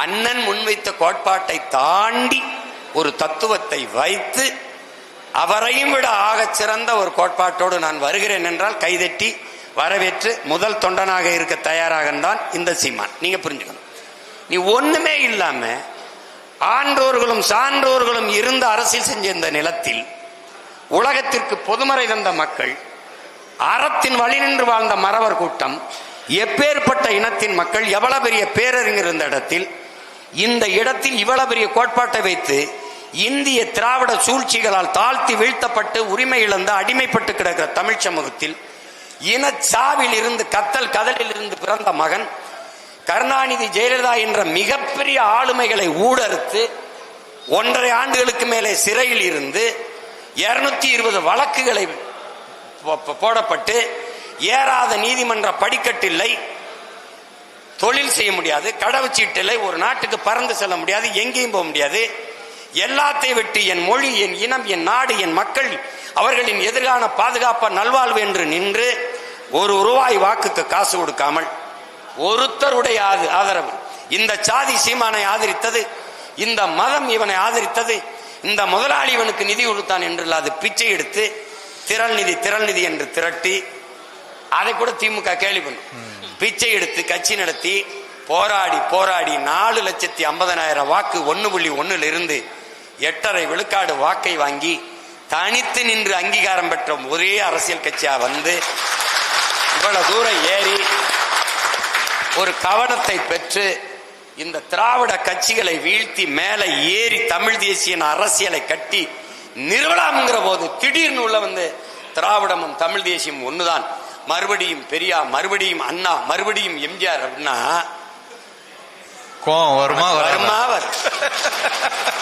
அண்ணன் முன்வைத்த கோட்பாட்டை தாண்டி ஒரு தத்துவத்தை வைத்து அவரையும் விட ஆகச் சிறந்த ஒரு கோட்பாட்டோடு நான் வருகிறேன் என்றால் கைதட்டி வரவேற்று முதல் தொண்டனாக இருக்க தயாராக தான் இந்த சீமான். நீங்க புரிஞ்சுக்கணும், நீ ஒண்ணுமே இல்லாம ஆன்றோர்களும் சான்றோர்களும் இருந்த அரசியல் செஞ்ச இந்த நிலத்தில் உலகத்திற்கு பொதுமறை தந்த மக்கள், அறத்தின் வழி நின்று வாழ்ந்த மறவர் கூட்டம், எப்பேற்பட்ட இனத்தின் மக்கள், எவ்வளவு பெரிய பேரறிஞர் இருந்த இடத்தில் இந்த இடத்தில் இவ்வளவு பெரிய கோட்பாட்டை வைத்து இந்திய திராவிட சூழ்ச்சிகளால் தாழ்த்தி வீழ்த்தப்பட்டு உரிமை இழந்த அடிமைப்பட்டு கிடக்கிற தமிழ் சமூகத்தில் இனச்சாவில் இருந்து கத்தல் கதலில் இருந்து பிறந்த மகன் கருணாநிதி ஜெயலலிதா என்ற மிகப்பெரிய ஆளுமைகளை ஊடறுத்து 1.5 ஆண்டுகளுக்கு மேலே சிறையில் இருந்து 220 வழக்குகளை போடப்பட்டு ஏறாத நீதிமன்ற படிக்கட்டில்லை, தொழில் செய்ய முடியாது, கடவுச்சீட்டில்லை, ஒரு நாட்டுக்கு பறந்து செல்ல முடியாது, எங்கேயும் போக முடியாது, எல்லாத்தையும் விட்டு என் மொழி, என் இனம், என் நாடு, என் மக்கள் அவர்களின் எதிர்கால பாதுகாப்ப நல்வாழ்வு என்று நின்று ₹1 வாக்குக்கு காசு கொடுக்காமல் ஒருத்தருடைய ஆதரவு, இந்த சாதி சீமானை ஆதரித்தது, இந்த மதம் இவனை ஆதரித்தது, இந்த முதலாளி இவனுக்கு நிதி கொடுத்தான் என்று அது பிச்சை எடுத்து திரள் நிதி என்று திரட்டி, அதை கூட திமுக கேள்வி பண்ணும், பிச்சை எடுத்து கட்சி நடத்தி போராடி 4,50,000 வாக்கு 1.1 இருந்து 8.5 விழுக்காடு வாக்கை வாங்கி தனித்து நின்று அங்கீகாரம் பெற்ற ஒரே அரசியல் கட்சியா வந்து இவ்வளவு தூரம் ஏறி ஒரு கவனத்தை பெற்று இந்த திராவிட கட்சிகளை வீழ்த்தி மேலே ஏறி தமிழ் தேசிய அரசியலை கட்டி நிறுவலாம்ங்கிற போது திடீர்னு உள்ள வந்து திராவிடமும் தமிழ் தேசியம் ஒண்ணுதான், மறுபடியும் பெரியார், மறுபடியும் அண்ணா, மறுபடியும் எம்ஜிஆர் அப்படின்னா கோவம் வருமா?